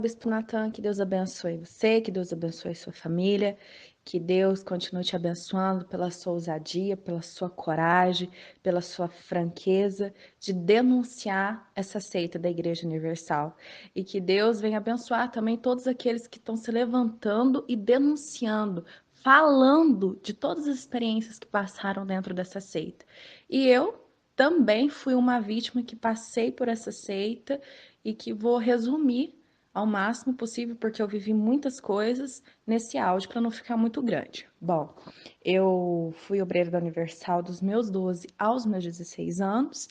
Bispo Natan, que Deus abençoe você, que Deus abençoe sua família, que Deus continue te abençoando pela sua ousadia, pela sua coragem, pela sua franqueza de denunciar essa seita da Igreja Universal. E que Deus venha abençoar também todos aqueles que estão se levantando e denunciando, falando de todas as experiências que passaram dentro dessa seita. E eu também fui uma vítima que passei por essa seita e que vou resumir ao máximo possível, porque eu vivi muitas coisas nesse áudio para não ficar muito grande. Bom, eu fui obreira da Universal dos meus 12 aos meus 16 anos.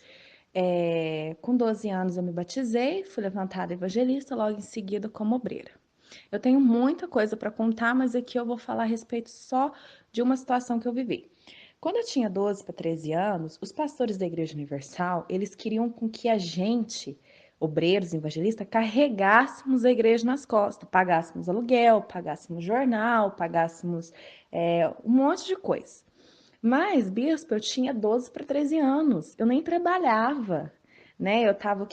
Com 12 anos eu me batizei, fui levantada evangelista, logo em seguida como obreira. Eu tenho muita coisa para contar, mas aqui eu vou falar a respeito só de uma situação que eu vivi. Quando eu tinha 12 para 13 anos, os pastores da Igreja Universal, eles queriam com que a gente, obreiros, evangelistas, carregássemos a igreja nas costas, pagássemos aluguel, pagássemos jornal, pagássemos um monte de coisa. Mas, bispo, eu tinha 12 para 13 anos, eu nem trabalhava, né? Eu tava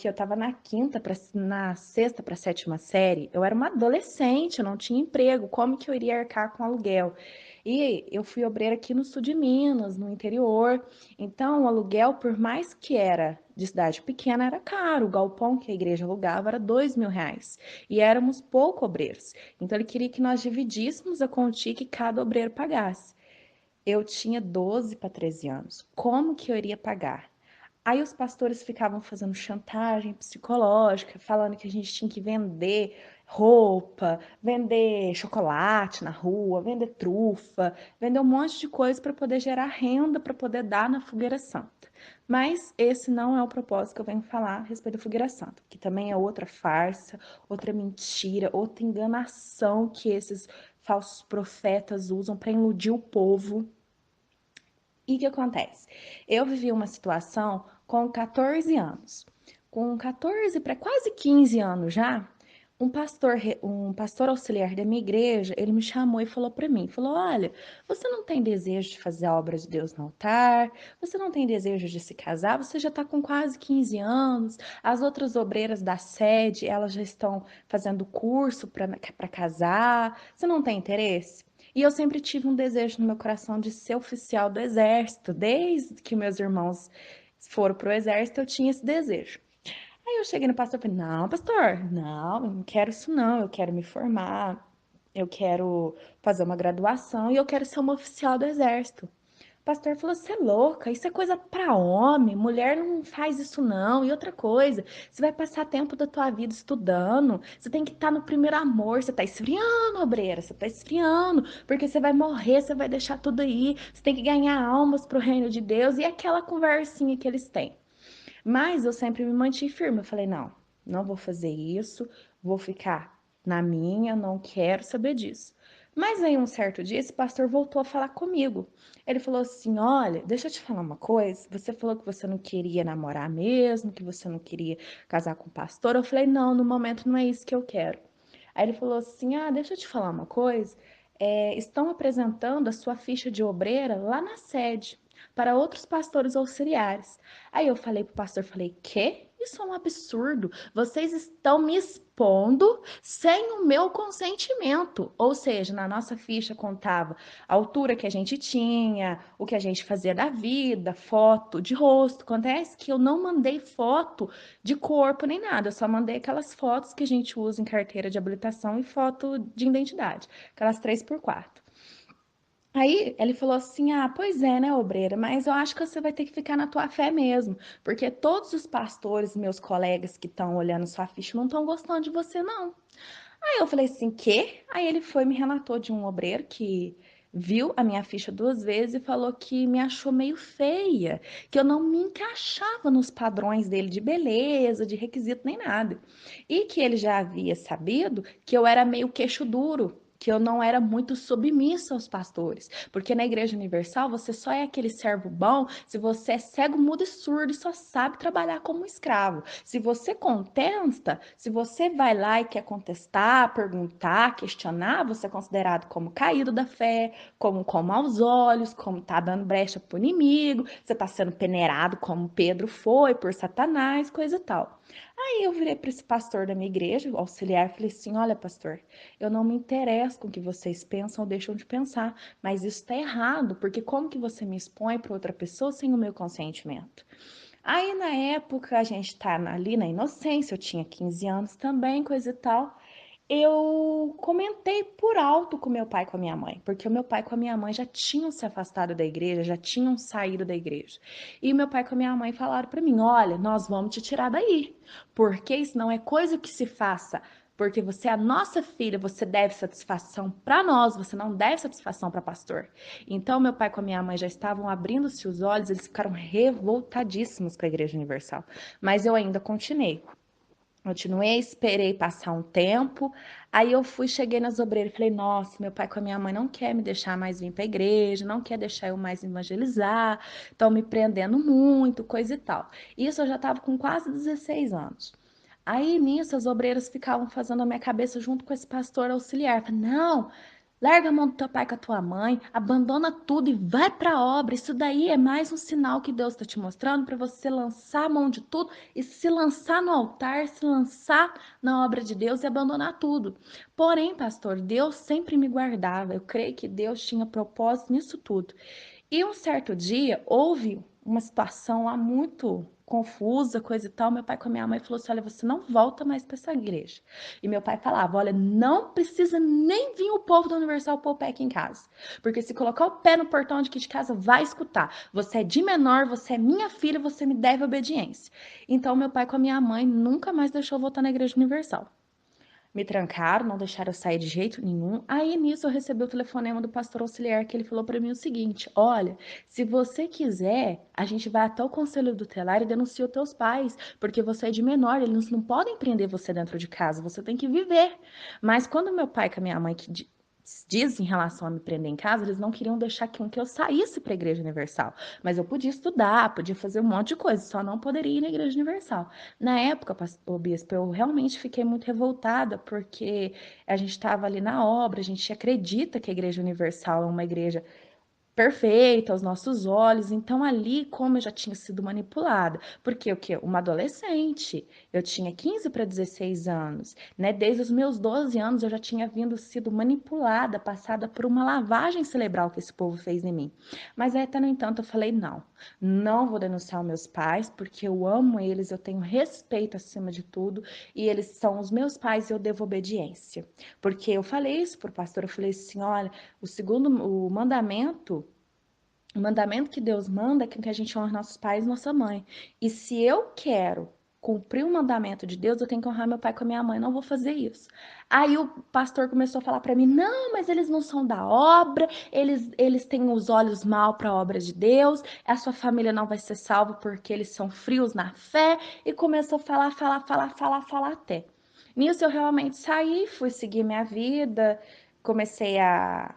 na sexta para sétima série, eu era uma adolescente, eu não tinha emprego, como que eu iria arcar com aluguel? E eu fui obreira aqui no sul de Minas, no interior, então o aluguel, por mais que era de cidade pequena, era caro, o galpão que a igreja alugava era R$ 2.000, e éramos pouco obreiros, então ele queria que nós dividíssemos a quantia que cada obreiro pagasse. Eu tinha 12 para 13 anos. Como que eu iria pagar? Aí os pastores ficavam fazendo chantagem psicológica, falando que a gente tinha que vender roupa, vender chocolate na rua, vender trufa, vender um monte de coisa para poder gerar renda, para poder dar na fogueira santa. Mas esse não é o propósito que eu venho falar a respeito da fogueira santa, que também é outra farsa, outra mentira, outra enganação que esses falsos profetas usam para iludir o povo. E o que acontece? Eu vivi uma situação com 14 anos. Com 14 para quase 15 anos já, um pastor auxiliar da minha igreja, ele me chamou e falou para mim, falou: "Olha, você não tem desejo de fazer a obra de Deus no altar? Você não tem desejo de se casar? Você já está com quase 15 anos. As outras obreiras da sede, elas já estão fazendo curso para casar. Você não tem interesse?" E eu sempre tive um desejo no meu coração de ser oficial do exército. Desde que meus irmãos foram pro exército, eu tinha esse desejo. Aí eu cheguei no pastor e falei: "Não, pastor, não, eu não quero isso não, eu quero me formar, eu quero fazer uma graduação e eu quero ser uma oficial do exército." O pastor falou: "Você é louca, isso é coisa para homem, mulher não faz isso não. E outra coisa, você vai passar tempo da tua vida estudando, você tem que estar no primeiro amor, você tá esfriando, obreira, você tá esfriando, porque você vai morrer, você vai deixar tudo aí, você tem que ganhar almas pro reino de Deus." E aquela conversinha que eles têm. Mas eu sempre me mantive firme. Eu falei: "Não, não vou fazer isso, vou ficar na minha, não quero saber disso." Mas aí um certo dia esse pastor voltou a falar comigo. Ele falou assim: "Olha, deixa eu te falar uma coisa. Você falou que você não queria namorar mesmo, que você não queria casar com o pastor." Eu falei: "Não, no momento não é isso que eu quero." Aí ele falou assim: "Ah, deixa eu te falar uma coisa. Estão apresentando a sua ficha de obreira lá na sede para outros pastores auxiliares." Aí eu falei pro pastor, falei: "Quê? Isso é um absurdo. Vocês estão me expondo sem o meu consentimento." Ou seja, na nossa ficha contava a altura que a gente tinha, o que a gente fazia da vida, foto de rosto. Acontece que eu não mandei foto de corpo nem nada, eu só mandei aquelas fotos que a gente usa em carteira de habilitação e foto de identidade, aquelas 3x4. Aí ele falou assim: "Ah, pois é, né, obreira, mas eu acho que você vai ter que ficar na tua fé mesmo, porque todos os pastores, meus colegas que estão olhando sua ficha, não estão gostando de você, não." Aí eu falei assim: "Quê?" Aí ele foi e me relatou de um obreiro que viu a minha ficha 2 vezes e falou que me achou meio feia, que eu não me encaixava nos padrões dele de beleza, de requisito nem nada. E que ele já havia sabido que eu era meio queixo duro, que eu não era muito submissa aos pastores, porque na Igreja Universal você só é aquele servo bom se você é cego, mudo e surdo e só sabe trabalhar como escravo. Se você contesta, se você vai lá e quer contestar, perguntar, questionar, você é considerado como caído da fé, como aos olhos, como tá dando brecha pro inimigo, você tá sendo peneirado como Pedro foi por Satanás, coisa e tal. Aí eu virei para esse pastor da minha igreja, o auxiliar, e falei assim: olha, pastor, eu não me interesso com o que vocês pensam ou deixam de pensar, mas isso está errado, porque como que você me expõe para outra pessoa sem o meu consentimento? Aí na época a gente tá ali na inocência, eu tinha 15 anos também, coisa e tal. Eu comentei por alto com meu pai e com a minha mãe, porque o meu pai e com a minha mãe já tinham se afastado da igreja, já tinham saído da igreja. E meu pai e com a minha mãe falaram para mim: olha, nós vamos te tirar daí, porque isso não é coisa que se faça. Porque você é a nossa filha, você deve satisfação para nós, você não deve satisfação para pastor. Então, meu pai com a minha mãe já estavam abrindo-se os olhos, eles ficaram revoltadíssimos com a Igreja Universal. Mas eu ainda continuei. Continuei, esperei passar um tempo. Aí eu fui, cheguei nas obreiras e falei: nossa, meu pai com a minha mãe não quer me deixar mais vir para a igreja, não quer deixar eu mais evangelizar, estão me prendendo muito, coisa e tal. Isso eu já estava com quase 16 anos. Aí nisso as obreiras ficavam fazendo a minha cabeça junto com esse pastor auxiliar. Falei, não, larga a mão do teu pai com a tua mãe, abandona tudo e vai para a obra. Isso daí é mais um sinal que Deus está te mostrando para você lançar a mão de tudo e se lançar no altar, se lançar na obra de Deus e abandonar tudo. Porém, pastor, Deus sempre me guardava. Eu creio que Deus tinha propósito nisso tudo. E um certo dia houve uma situação lá muito confusa, coisa e tal. Meu pai com a minha mãe falou assim: olha, você não volta mais para essa igreja. E meu pai falava: olha, não precisa nem vir o povo da Universal pôr o pé aqui em casa. Porque se colocar o pé no portão aqui de casa, vai escutar. Você é de menor, você é minha filha, você me deve obediência. Então, meu pai com a minha mãe nunca mais deixou eu voltar na Igreja Universal. Me trancaram, não deixaram eu sair de jeito nenhum. Aí nisso eu recebi o telefonema do pastor auxiliar que ele falou para mim o seguinte: olha, se você quiser, a gente vai até o conselho tutelar e denuncia os teus pais, porque você é de menor, eles não podem prender você dentro de casa, você tem que viver. Mas quando meu pai com a minha mãe que diz em relação a me prender em casa, eles não queriam deixar que eu saísse para a Igreja Universal. Mas eu podia estudar, podia fazer um monte de coisa, só não poderia ir na Igreja Universal. Na época, o bispo, eu realmente fiquei muito revoltada, porque a gente estava ali na obra, a gente acredita que a Igreja Universal é uma igreja perfeita aos nossos olhos. Então, ali, como eu já tinha sido manipulada, porque o que? Uma adolescente, eu tinha 15 para 16 anos, né? Desde os meus 12 anos eu já tinha sido manipulada, passada por uma lavagem cerebral que esse povo fez em mim. Mas aí, até no entanto, eu falei: não, não vou denunciar os meus pais, porque eu amo eles, eu tenho respeito acima de tudo, e eles são os meus pais e eu devo obediência. Porque eu falei isso pro pastor, eu falei assim: olha, o mandamento que Deus manda é que a gente honra nossos pais e nossa mãe. E se eu quero cumprir o mandamento de Deus, eu tenho que honrar meu pai com a minha mãe, não vou fazer isso. Aí o pastor começou a falar para mim: não, mas eles não são da obra, eles têm os olhos mal para a obra de Deus, a sua família não vai ser salva porque eles são frios na fé. E começou a falar até. Nisso eu realmente saí, fui seguir minha vida, comecei a.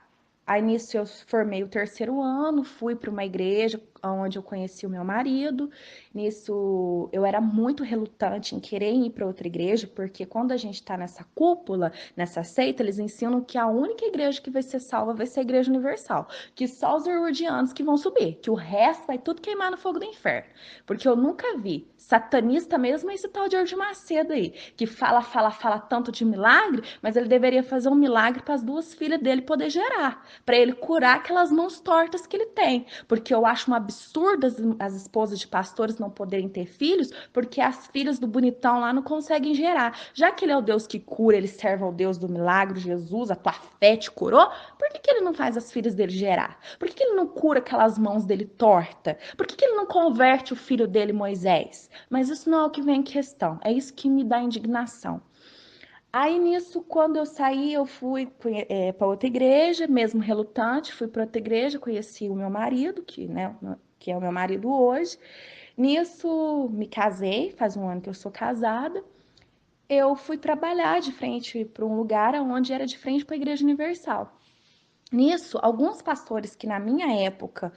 Aí nisso eu formei o terceiro ano, fui para uma igreja onde eu conheci o meu marido. Nisso eu era muito relutante em querer ir para outra igreja, porque quando a gente está nessa cúpula, nessa seita, eles ensinam que a única igreja que vai ser salva vai ser a Igreja Universal, que só os herodianos que vão subir, que o resto vai tudo queimar no fogo do inferno. Porque eu nunca vi satanista mesmo esse tal de Edir Macedo aí, que fala tanto de milagre, mas ele deveria fazer um milagre para as duas filhas dele poder gerar, para ele curar aquelas mãos tortas que ele tem. Porque eu acho um absurdo as esposas de pastores não poderem ter filhos, porque as filhas do bonitão lá não conseguem gerar. Já que ele é o Deus que cura, ele serve ao Deus do milagre, Jesus, a tua fé te curou, por que ele não faz as filhas dele gerar? Por que ele não cura aquelas mãos dele torta? Por que ele não converte o filho dele, Moisés? Mas isso não é o que vem em questão, é isso que me dá indignação. Aí nisso, quando eu saí, eu fui para outra igreja, mesmo relutante, fui para outra igreja, conheci o meu marido, que é o meu marido hoje. Nisso, me casei, faz um ano que eu sou casada. Eu fui trabalhar de frente para um lugar onde era de frente para a Igreja Universal. Nisso, alguns pastores que na minha época,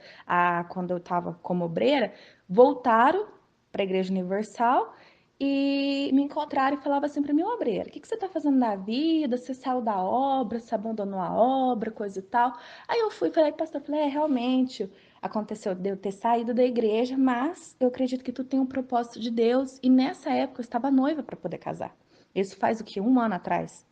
quando eu estava como obreira, voltaram para a Igreja Universal e me encontraram e falavam assim para mim: obreira, o que você está fazendo na vida? Você saiu da obra, você abandonou a obra, coisa e tal. Aí eu fui e falei: pastor, realmente, aconteceu de eu ter saído da igreja, mas eu acredito que tudo tem um propósito de Deus, e nessa época eu estava noiva para poder casar. Isso faz o quê? 1 ano atrás.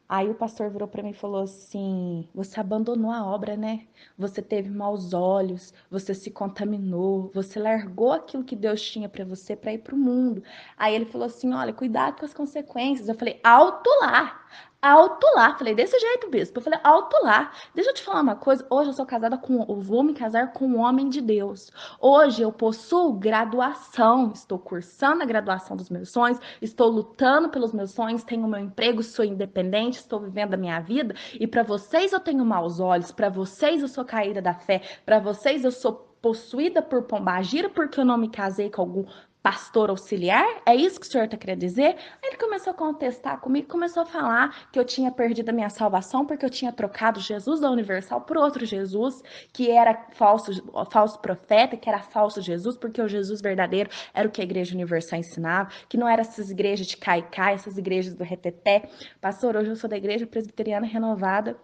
Aí o pastor virou para mim e falou assim: Você abandonou a obra, né? Você teve maus olhos, você se contaminou, você largou aquilo que Deus tinha para você para ir para o mundo. Aí ele falou assim: Olha, cuidado com as consequências. Eu falei: Alto lá! Alto lá! Falei desse jeito, bispo. Eu falei: Alto lá! Deixa eu te falar uma coisa. Hoje eu sou casada com. Eu vou me casar com um homem de Deus. Hoje eu possuo graduação. Estou cursando a graduação dos meus sonhos. Estou lutando pelos meus sonhos, tenho meu emprego, sou independente, estou vivendo a minha vida. E para vocês eu tenho maus olhos, para vocês eu sou caída da fé, para vocês eu sou possuída por pombagira porque eu não me casei com algum pastor auxiliar? É isso que o senhor está querendo dizer? Aí ele começou a contestar comigo, começou a falar que eu tinha perdido a minha salvação porque eu tinha trocado Jesus da Universal por outro Jesus, que era falso profeta, que era falso Jesus, porque o Jesus verdadeiro era o que a Igreja Universal ensinava, que não era essas igrejas de caicai, essas igrejas do reteté. Pastor, hoje eu sou da Igreja Presbiteriana Renovada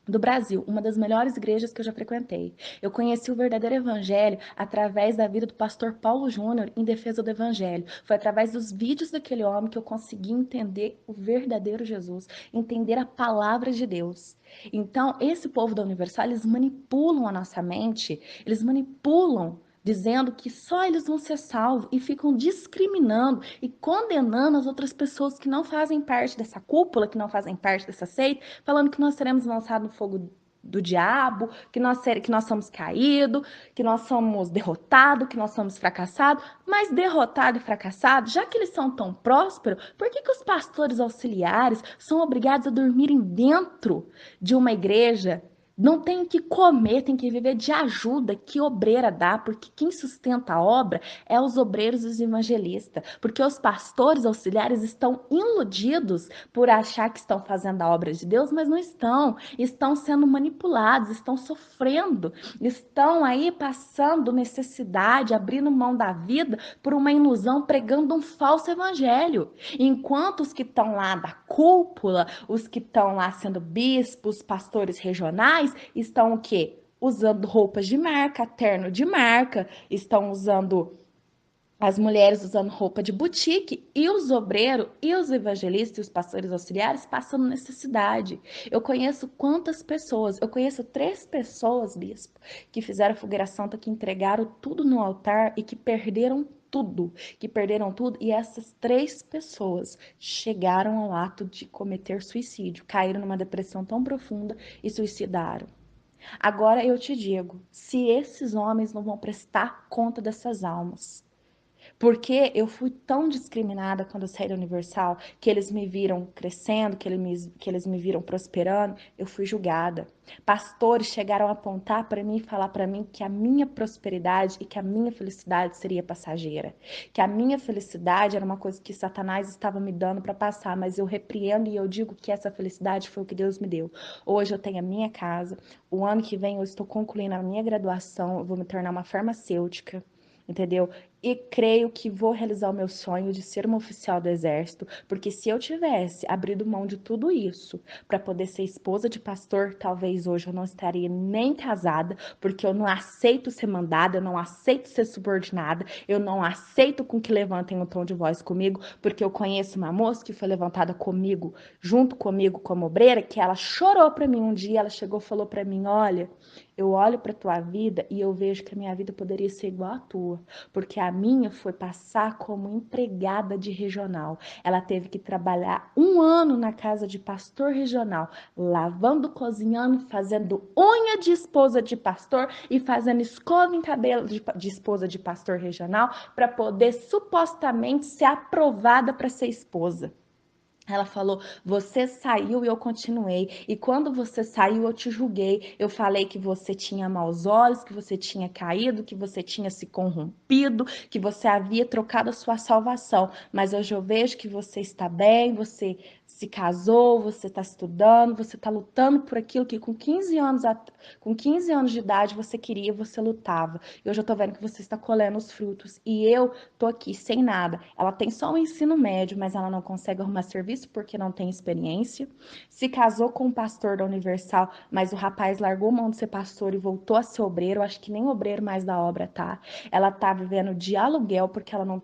do Brasil, uma das melhores igrejas que eu já frequentei. Eu conheci o verdadeiro evangelho através da vida do pastor Paulo Júnior em defesa do evangelho. Foi através dos vídeos daquele homem que eu consegui entender o verdadeiro Jesus, entender a palavra de Deus. Então, esse povo da Universal, eles manipulam a nossa mente, eles manipulam dizendo que só eles vão ser salvos e ficam discriminando e condenando as outras pessoas que não fazem parte dessa cúpula, que não fazem parte dessa seita, falando que nós seremos lançados no fogo do diabo, que nós somos caídos, que nós somos derrotados, que nós somos fracassados. Mas derrotado e fracassado, já que eles são tão prósperos, por que os pastores auxiliares são obrigados a dormirem dentro de uma igreja? Não tem o que comer, tem que viver de ajuda que obreira dá, porque quem sustenta a obra é os obreiros e os evangelistas, porque os pastores auxiliares estão iludidos por achar que estão fazendo a obra de Deus, mas não estão, estão sendo manipulados, estão sofrendo, estão aí passando necessidade, abrindo mão da vida por uma ilusão, pregando um falso evangelho, enquanto os que estão lá da cúpula, os que estão lá sendo bispos, pastores regionais, estão o quê? Usando roupas de marca, terno de marca, estão usando as mulheres usando roupa de boutique e os obreiros e os evangelistas e os pastores auxiliares passando necessidade. Eu conheço quantas pessoas? Eu conheço 3 pessoas, bispo, que fizeram a fogueira santa, que entregaram tudo no altar e que perderam tudo, e essas 3 pessoas chegaram ao ato de cometer suicídio, caíram numa depressão tão profunda e suicidaram. Agora eu te digo, se esses homens não vão prestar conta dessas almas, porque eu fui tão discriminada quando eu saí da Universal, que eles me viram crescendo, que eles me viram prosperando, eu fui julgada. Pastores chegaram a apontar para mim e falar para mim que a minha prosperidade e que a minha felicidade seria passageira, que a minha felicidade era uma coisa que Satanás estava me dando para passar, mas eu repreendo e eu digo que essa felicidade foi o que Deus me deu. Hoje eu tenho a minha casa, o ano que vem eu estou concluindo a minha graduação, eu vou me tornar uma farmacêutica, entendeu? E creio que vou realizar o meu sonho de ser uma oficial do Exército, porque se eu tivesse abrido mão de tudo isso para poder ser esposa de pastor, talvez hoje eu não estaria nem casada, porque eu não aceito ser mandada, eu não aceito ser subordinada, eu não aceito com que levantem um tom de voz comigo, porque eu conheço uma moça que foi levantada comigo, junto comigo como obreira, que ela chorou para mim um dia, ela chegou e falou para mim: "Olha, eu olho para tua vida e eu vejo que a minha vida poderia ser igual à tua, porque a minha foi passar como empregada de regional. Ela teve que trabalhar 1 ano na casa de pastor regional, lavando, cozinhando, fazendo unha de esposa de pastor e fazendo escova em cabelo de esposa de pastor regional para poder supostamente ser aprovada para ser esposa. Ela falou: Você saiu e eu continuei. E quando você saiu, eu te julguei. Eu falei que você tinha maus olhos, que você tinha caído, que você tinha se corrompido, que você havia trocado a sua salvação. Mas hoje eu vejo que você está bem, você se casou, você está estudando, você está lutando por aquilo que com 15 anos de idade você queria, você lutava. E hoje eu tô vendo que você está colhendo os frutos. E eu tô aqui sem nada. Ela tem só um ensino médio, mas ela não consegue arrumar serviço porque não tem experiência. Se casou com um pastor da Universal, mas o rapaz largou mão de ser pastor e voltou a ser obreiro. Eu acho que nem obreiro mais da obra tá. Ela tá vivendo de aluguel porque ela não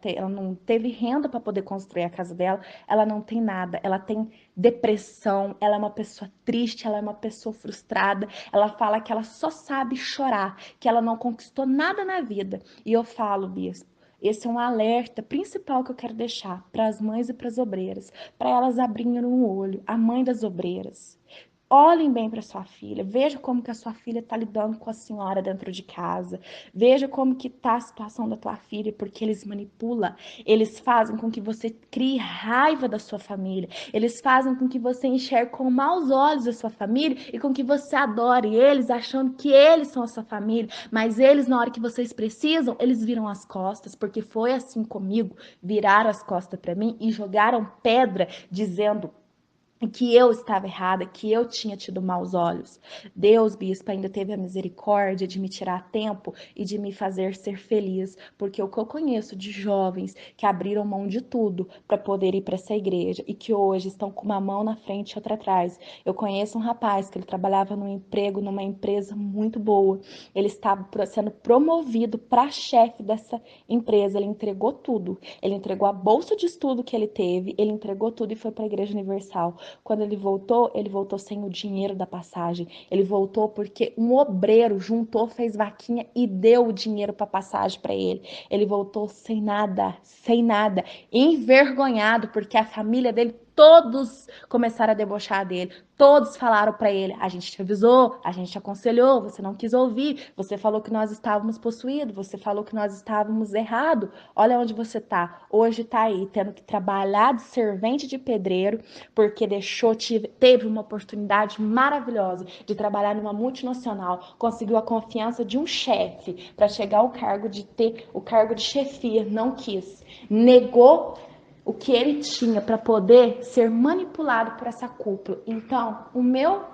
teve renda para poder construir a casa dela. Ela não tem nada. Ela tem depressão. Ela é uma pessoa triste. Ela é uma pessoa frustrada. Ela fala que ela só sabe chorar, que ela não conquistou nada na vida. E eu falo, bispo, esse é um alerta principal que eu quero deixar para as mães e para as obreiras, para elas abrirem um olho, a mãe das obreiras. Olhem bem para sua filha, veja como que a sua filha está lidando com a senhora dentro de casa, veja como que está a situação da tua filha, porque eles manipulam, eles fazem com que você crie raiva da sua família, eles fazem com que você enxergue com maus olhos a sua família e com que você adore eles, achando que eles são a sua família, mas eles, na hora que vocês precisam, eles viram as costas, porque foi assim comigo, viraram as costas para mim e jogaram pedra, dizendo que eu estava errada, que eu tinha tido maus olhos. Deus, bispo, ainda teve a misericórdia de me tirar a tempo e de me fazer ser feliz, porque o que eu conheço de jovens que abriram mão de tudo para poder ir para essa igreja e que hoje estão com uma mão na frente e outra atrás. Eu conheço um rapaz que ele trabalhava num emprego, numa empresa muito boa. Ele estava sendo promovido para chefe dessa empresa. Ele entregou tudo. Ele entregou a bolsa de estudo que ele teve, ele entregou tudo e foi para a Igreja Universal. Quando ele voltou sem o dinheiro da passagem. Ele voltou porque um obreiro juntou, fez vaquinha e deu o dinheiro para passagem para ele. Ele voltou sem nada, envergonhado porque a família dele todos começaram a debochar dele. Todos falaram para ele: a gente te avisou, a gente te aconselhou, você não quis ouvir, você falou que nós estávamos possuídos, você falou que nós estávamos errados. Olha onde você tá. Hoje tá aí, tendo que trabalhar de servente de pedreiro, porque teve uma oportunidade maravilhosa de trabalhar numa multinacional, conseguiu a confiança de um chefe para chegar ao cargo de ter o cargo de chefia, não quis. Negou o que ele tinha para poder ser manipulado por essa cúpula. Então, o meu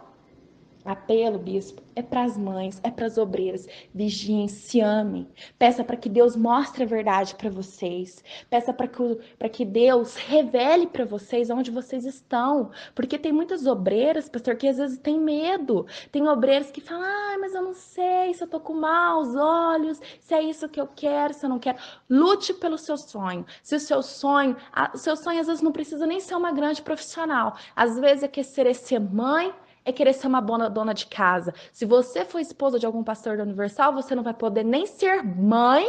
apelo, bispo, é para as mães, é para as obreiras. Vigiem, se amem. Peça para que Deus mostre a verdade para vocês. Peça para que Deus revele para vocês onde vocês estão. Porque tem muitas obreiras, pastor, que às vezes tem medo. Tem obreiras que falam: ah, mas eu não sei se eu tô com maus olhos, se é isso que eu quero, se eu não quero. Lute pelo seu sonho. Se o seu sonho às vezes não precisa nem ser uma grande profissional. Às vezes é querer ser mãe, é querer ser uma boa dona de casa. Se você for esposa de algum pastor da Universal, você não vai poder nem ser mãe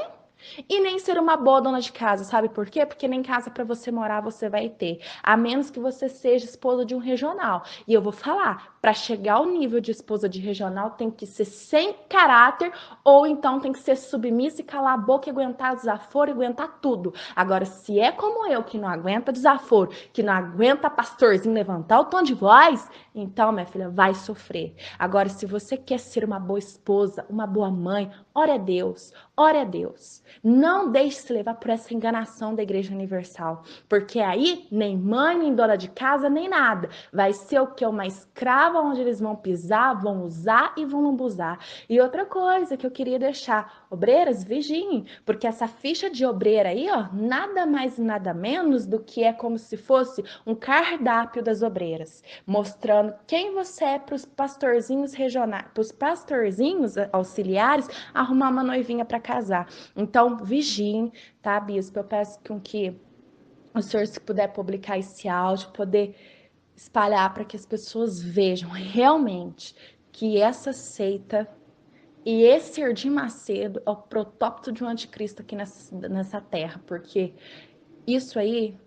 e nem ser uma boa dona de casa, sabe por quê? Porque nem casa para você morar você vai ter, a menos que você seja esposa de um regional. E eu vou falar, para chegar ao nível de esposa de regional tem que ser sem caráter ou então tem que ser submissa e calar a boca e aguentar desaforo e aguentar tudo. Agora, se é como eu que não aguenta desaforo, que não aguenta pastorzinho levantar o tom de voz, então, minha filha, vai sofrer. Agora, se você quer ser uma boa esposa, uma boa mãe, ore a Deus, ore a Deus. Não deixe se levar por essa enganação da Igreja Universal, porque aí nem mãe, nem dona de casa, nem nada. Vai ser o que? Uma escrava onde eles vão pisar, vão usar e vão lambuzar. E outra coisa que eu queria deixar, obreiras, vigiem, porque essa ficha de obreira aí, ó, nada mais e nada menos do que é como se fosse um cardápio das obreiras, mostrando quem você é para os pastorzinhos regionais, para os pastorzinhos auxiliares arrumar uma noivinha para casar. Então, vigiem, tá, bispo? Eu peço que o senhor, se puder publicar esse áudio, poder espalhar para que as pessoas vejam realmente que essa seita e esse Erdim Macedo é o protótipo de um anticristo aqui nessa terra, porque isso aí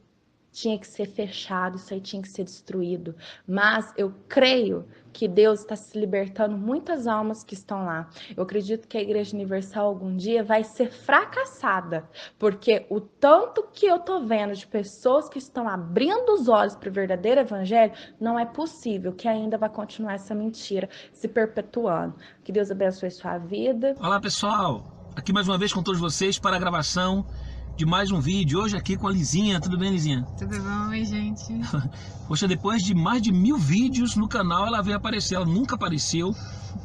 tinha que ser fechado, isso aí tinha que ser destruído. Mas eu creio que Deus está se libertando muitas almas que estão lá. Eu acredito que a Igreja Universal algum dia vai ser fracassada, porque o tanto que eu tô vendo de pessoas que estão abrindo os olhos para o verdadeiro evangelho, não é possível que ainda vai continuar essa mentira se perpetuando. Que Deus abençoe sua vida. Olá pessoal, aqui mais uma vez com todos vocês para a gravação de mais um vídeo. Hoje aqui com a Lizinha. Tudo bem, Lizinha? Tudo bom, oi, gente? Poxa, depois de mais de 1000 vídeos no canal, ela veio aparecer. Ela nunca apareceu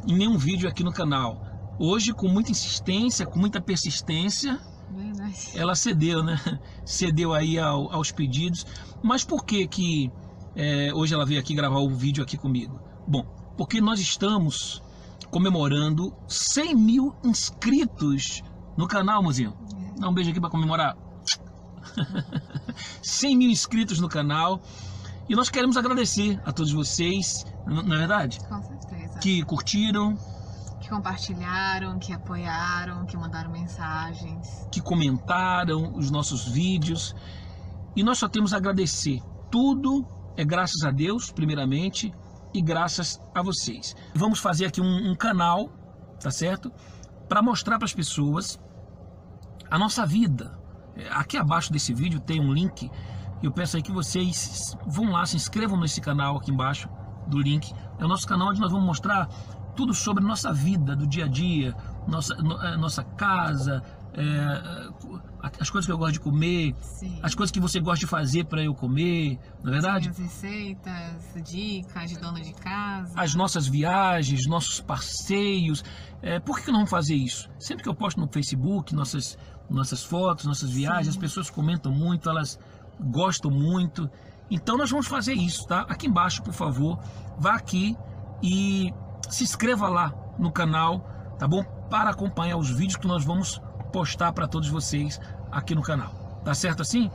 em nenhum vídeo aqui no canal. Hoje, com muita insistência, com muita persistência, Verdade. ela cedeu, né? Cedeu aí aos pedidos. Mas por que hoje ela veio aqui gravar o vídeo aqui comigo? Bom, porque nós estamos comemorando 100 mil inscritos no canal, mozinho. Dá um beijo aqui para comemorar. 100 mil inscritos no canal. E nós queremos agradecer a todos vocês, não é verdade? Com certeza. Que curtiram, Que compartilharam, que apoiaram, que mandaram mensagens. que comentaram os nossos vídeos. E nós só temos a agradecer. Tudo é graças a Deus, primeiramente, e graças a vocês. Vamos fazer aqui um canal, tá certo? Para mostrar para as pessoas a nossa vida. Aqui abaixo desse vídeo tem um link. Eu peço aí que vocês vão lá, se inscrevam nesse canal aqui embaixo do link. É o nosso canal onde nós vamos mostrar tudo sobre nossa vida do dia a dia, nossa casa, as coisas que eu gosto de comer, Sim. as coisas que você gosta de fazer para eu comer, não é verdade? As receitas, dicas de dona de casa. As nossas viagens, nossos passeios. Por que não vamos fazer isso? Sempre que eu posto no Facebook nossas fotos, nossas viagens, as pessoas comentam muito, elas gostam muito. Então nós vamos fazer isso, tá? Aqui embaixo, por favor, vá aqui e se inscreva lá no canal, tá bom? Para acompanhar os vídeos que nós vamos postar para todos vocês aqui no canal. Tá certo assim?